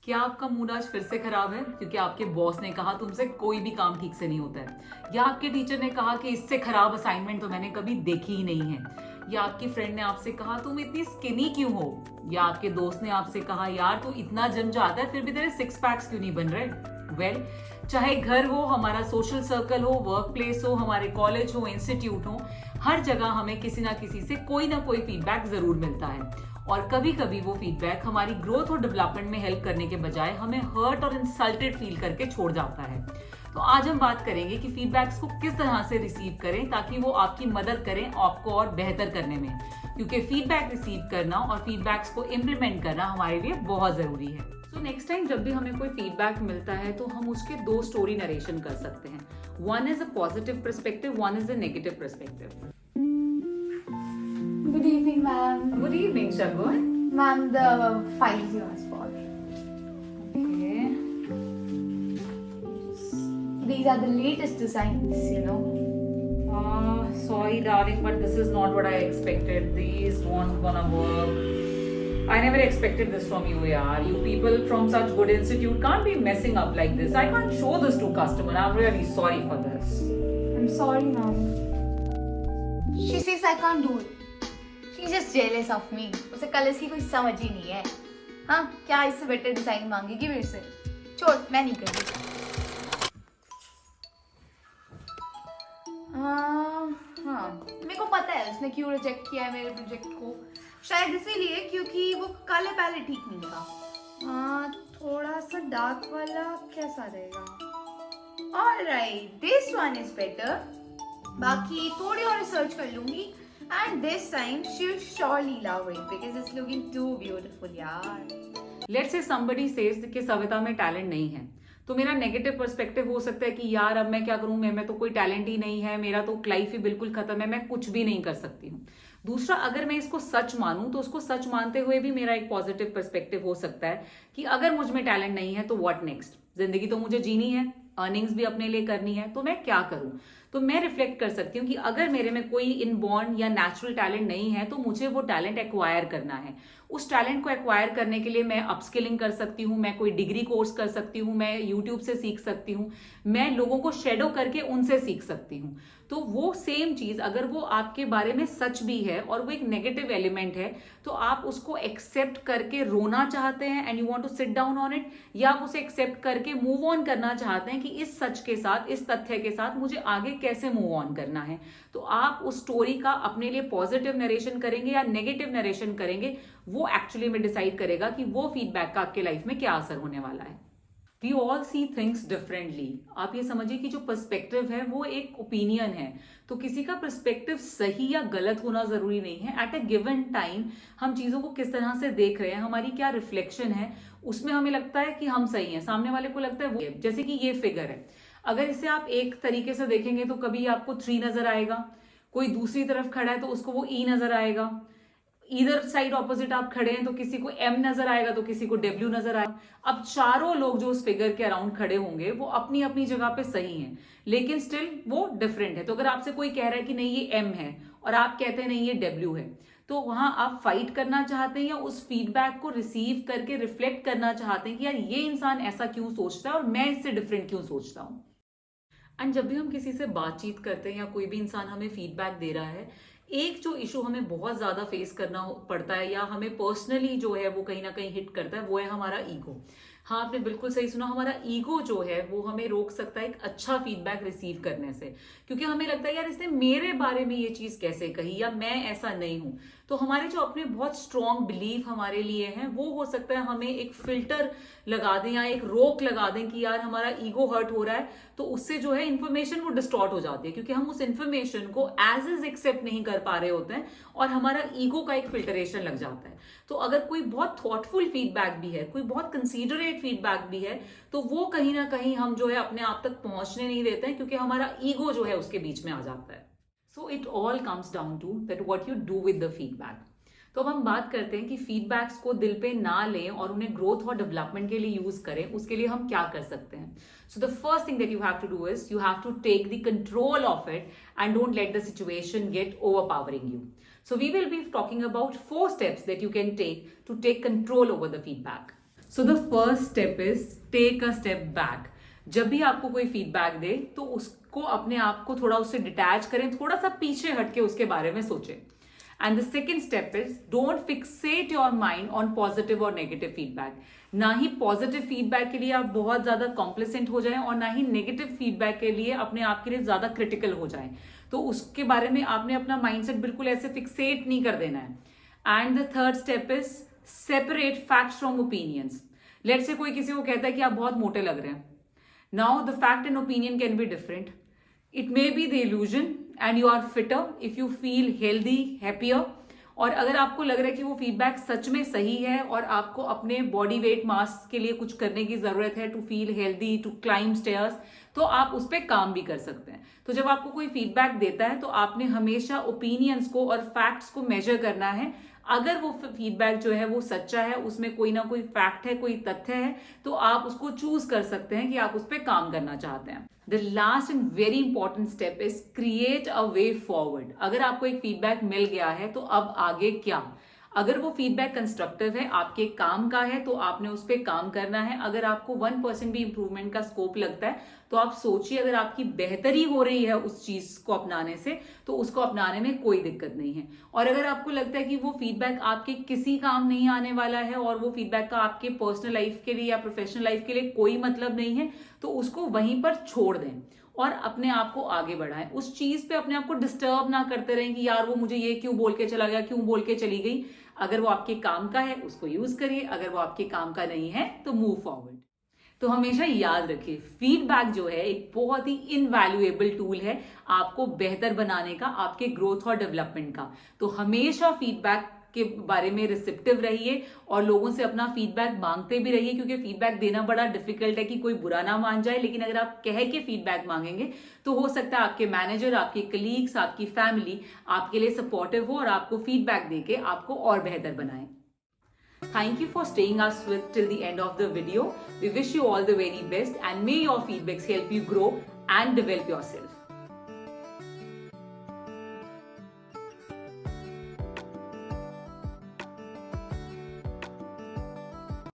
क्या आपका मूड आज फिर से खराब है क्योंकि आपके बॉस ने कहा तुमसे कोई भी काम ठीक से नहीं होता है, या आपके टीचर ने कहा कि इससे खराब असाइनमेंट तो मैंने कभी देखी ही नहीं है, या आपकी फ्रेंड ने आपसे कहा तुम इतनी स्किनी क्यों हो, या आपके दोस्त ने आपसे कहा यार तू इतना जिम जाता है फिर भी तेरे सिक्स पैक्स क्यों नहीं बन रहे। वेल, चाहे घर हो, हमारा सोशल सर्कल हो, वर्क प्लेस हो, हमारे कॉलेज हो, इंस्टीट्यूट हो, हर जगह हमें किसी ना किसी से कोई ना कोई फीडबैक जरूर मिलता है। और कभी कभी वो फीडबैक हमारी ग्रोथ और डेवलपमेंट में हेल्प करने के बजाय हमें हर्ट और इंसल्टेड फील करके छोड़ जाता है। तो आज हम बात करेंगे कि फीडबैक्स को किस तरह से रिसीव करें ताकि वो आपकी मदद करें आपको और बेहतर करने में, क्योंकि फीडबैक रिसीव करना और फीडबैक्स को इम्प्लीमेंट करना हमारे लिए बहुत जरूरी है। सो नेक्स्ट टाइम जब भी हमें कोई फीडबैक मिलता है तो हम उसके दो स्टोरी नरेशन कर सकते हैं। One is a positive perspective, one is a negative perspective. Good evening, ma'am. Good evening, Shagun. Ma'am, the files you asked for. Okay. These are the latest designs, you know. Sorry, darling, but this is not what I expected. These won't gonna work. I never expected this from you, yaar. You people from such good institute can't be messing up like this. I can't show this to customer. I'm really sorry for this. I'm sorry, ma'am. She says I can't do it. She's just jealous of me. उसे colours की कोई समझ ही नहीं है। हाँ, क्या इससे better design मांगेगी मेरे से? छोड़, मैं नहीं कर रही। हाँ, मेरे को पता है उसने क्यों रिजेक्ट किया है मेरे प्रोजेक्ट को। शायद इसीलिए क्योंकि वो कलर पैलेट ठीक नहीं था। हाँ, थोड़ा सा डार्क वाला कैसा रहेगा? Alright, this one is better. बाकी थोड़ी और रिसर्च कर लूंगी। And this time she'll surely love it because it's looking too beautiful, यार। Let's say somebody says कि सविता में टैलेंट नहीं है, तो मेरा नेगेटिव पर्सपेक्टिव हो सकता है कि यार अब मैं क्या करूं, मैं तो कोई टैलेंट ही नहीं है, मेरा तो लाइफ ही बिल्कुल खत्म है, मैं कुछ भी नहीं कर सकती हूँ। दूसरा, अगर मैं इसको सच मानूं तो उसको सच मानते हुए भी मेरा एक पॉजिटिव पर्सपेक्टिव हो सकता है कि अगर मुझ में टैलेंट नहीं है तो व्हाट नेक्स्ट, जिंदगी तो मुझे जीनी है, अर्निंग्स भी अपने लिए करनी है, तो मैं क्या करूं। तो मैं रिफ्लेक्ट कर सकती हूँ कि अगर मेरे में कोई इनबॉर्न या नेचुरल टैलेंट नहीं है तो मुझे वो टैलेंट एक्वायर करना है। उस टैलेंट को एक्वायर करने के लिए मैं अपस्किलिंग कर सकती हूँ, मैं कोई डिग्री कोर्स कर सकती हूँ, मैं यूट्यूब से सीख सकती हूँ, मैं लोगों को शेडो करके उनसे सीख सकती हूँ। तो वो सेम चीज अगर वो आपके बारे में सच भी है और वो एक नेगेटिव एलिमेंट है तो आप उसको एक्सेप्ट करके रोना चाहते हैं and you want to sit down on it, या आप उसे एक्सेप्ट करके मूव ऑन करना चाहते हैं कि इस सच के साथ, इस तथ्य के साथ मुझे आगे कैसे मूव ऑन करना है। तो आप उस स्टोरी का अपने लिए पॉजिटिव नरेशन करेंगे या नेगेटिव नरेशन करेंगे, वो एक्चुअली में डिसाइड करेगा कि वो फीडबैक का आपके लाइफ में क्या असर होने वाला है। We all see things differently. आप ये समझिए कि जो पर्सपेक्टिव है वो एक ओपिनियन है, तो किसी का पर्सपेक्टिव सही या गलत होना जरूरी नहीं है। एट अ गिवन टाइम हम चीजों को किस तरह से देख रहे हैं, हमारी क्या रिफ्लेक्शन है, उसमें हमें लगता है कि हम सही हैं, सामने वाले को लगता है वो। जैसे कि ये फिगर है, अगर इसे आप एक तरीके से देखेंगे तो कभी आपको 3 नजर आएगा, कोई दूसरी तरफ खड़ा है तो उसको वो ई नजर आएगा, इधर साइड ऑपोजिट आप खड़े हैं तो किसी को एम नजर आएगा तो किसी को डब्ल्यू नजर आएगा। अब चारों लोग जो उस फिगर के अराउंड खड़े होंगे वो अपनी अपनी जगह पे सही हैं, लेकिन स्टिल वो डिफरेंट है। तो अगर आपसे कोई कह रहा है कि नहीं ये एम है और आप कहते हैं नहीं ये डब्ल्यू है, तो वहां आप फाइट करना चाहते हैं या उस फीडबैक को रिसीव करके रिफ्लेक्ट करना चाहते हैं कि यार ये इंसान ऐसा क्यों सोचता है और मैं इससे डिफरेंट क्यों सोचता हूं। एंड जब भी हम किसी से बातचीत करते हैं या कोई भी इंसान हमें फीडबैक दे रहा है, एक जो इशू हमें बहुत ज्यादा फेस करना पड़ता है या हमें पर्सनली जो है वो कहीं ना कहीं हिट करता है, वो है हमारा ईगो। हाँ, आपने बिल्कुल सही सुना, हमारा ईगो जो है वो हमें रोक सकता है एक अच्छा फीडबैक रिसीव करने से, क्योंकि हमें लगता है यार इसने मेरे बारे में ये चीज कैसे कही या मैं ऐसा नहीं हूं। तो हमारे जो अपने बहुत स्ट्रॉन्ग बिलीफ हमारे लिए हैं वो हो सकता है हमें एक फिल्टर लगा दें या एक रोक लगा दें कि यार हमारा ईगो हर्ट हो रहा है, तो उससे जो है इन्फॉर्मेशन वो डिस्टॉर्ट हो जाती है, क्योंकि हम उस इन्फॉर्मेशन को एज इज एक्सेप्ट नहीं कर पा रहे होते हैं और हमारा ईगो का एक फिल्टरेशन लग जाता है। तो अगर कोई बहुत थॉटफुल फीडबैक भी है, कोई बहुत कंसीडरेट फीडबैक भी है, तो वो कहीं ना कहीं हम जो है अपने आप तक पहुंचने नहीं देते हैं, क्योंकि हमारा ईगो जो है उसके बीच में आ जाता है। So it all comes down to that what you do with the feedback. तो अब हम बात करते हैं कि फीडबैक्स को दिल पे ना लें और उन्हें ग्रोथ और डेवलपमेंट के लिए यूज करें। उसके लिए हम क्या कर सकते हैं? So the first thing that you have to do is you have to take the control of it and don't let the situation get overpowering you. So we will be talking about 4 steps that you can take to take control over the feedback. So the first step is take a step back. जब भी आपको कोई feedback दे तो उसको अपने आप को थोड़ा उससे डिटैच करें, थोड़ा सा पीछे हटके उसके बारे में सोचें. And the second step is don't Fixit your mind on positive और नेगेटिव फीडबैक. ना ही पॉजिटिव फीडबैक के लिए आप बहुत ज्यादा कॉम्प्लेसेंट हो जाएं और ना ही नेगेटिव फीडबैक के लिए अपने आप के लिए ज्यादा क्रिटिकल हो जाएं. तो उसके बारे में आपने अपना माइंडसेट बिल्कुल ऐसे फिक्सेट नहीं कर देना है. And the third step is separate facts from opinions. Let say कोई किसी को कहता है कि आप बहुत मोटे लग रहे हैं. Now the fact and opinion can be different. It may be the illusion and you are fitter if you feel healthy, happier. और अगर आपको लग रहा है कि वो फीडबैक सच में सही है और आपको अपने बॉडी वेट मास के लिए कुछ करने की जरूरत है to feel healthy, to climb stairs, तो आप उस पर काम भी कर सकते हैं. तो जब आपको कोई फीडबैक देता है तो आपने हमेशा ओपिनियंस को और फैक्ट्स को मेजर करना है. अगर वो फीडबैक जो है वो सच्चा है, उसमें कोई ना कोई फैक्ट है, कोई तथ्य है, तो आप उसको चूज कर सकते हैं कि आप उस पर काम करना चाहते हैं. The last and very important step is create a way forward. अगर आपको एक फीडबैक मिल गया है तो अब आगे क्या. अगर वो फीडबैक कंस्ट्रक्टिव है, आपके काम का है, तो आपने उस पर काम करना है. अगर आपको 1% भी इंप्रूवमेंट का स्कोप लगता है तो आप सोचिए, अगर आपकी बेहतरी हो रही है उस चीज को अपनाने से तो उसको अपनाने में कोई दिक्कत नहीं है. और अगर आपको लगता है कि वो फीडबैक आपके किसी काम नहीं आने वाला है और वो फीडबैक का आपके पर्सनल लाइफ के लिए या प्रोफेशनल लाइफ के लिए कोई मतलब नहीं है, तो उसको वहीं पर छोड़ दें और अपने आप को आगे बढ़ाएं. उस चीज पे अपने आप को डिस्टर्ब ना करते रहें कि यार वो मुझे ये क्यों बोल के चला गया, क्यों बोल के चली गई. अगर वो आपके काम का है उसको यूज करिए, अगर वो आपके काम का नहीं है तो मूव फॉरवर्ड. तो हमेशा याद रखिए, फीडबैक जो है एक बहुत ही इनवैल्यूएबल टूल है आपको बेहतर बनाने का, आपके ग्रोथ और डेवलपमेंट का. तो हमेशा फीडबैक के बारे में रिसेप्टिव रहिए और लोगों से अपना फीडबैक मांगते भी रहिए, क्योंकि फीडबैक देना बड़ा डिफिकल्ट है कि कोई बुरा ना मान जाए. लेकिन अगर आप कह के फीडबैक मांगेंगे तो हो सकता है आपके मैनेजर, आपके कलीग्स, आपकी फैमिली आपके लिए सपोर्टिव हो और आपको फीडबैक देके आपको और बेहतर बनाए. Thank you for staying us with till the end of the video. We wish you all the very best and may your feedbacks help you grow and develop yourself.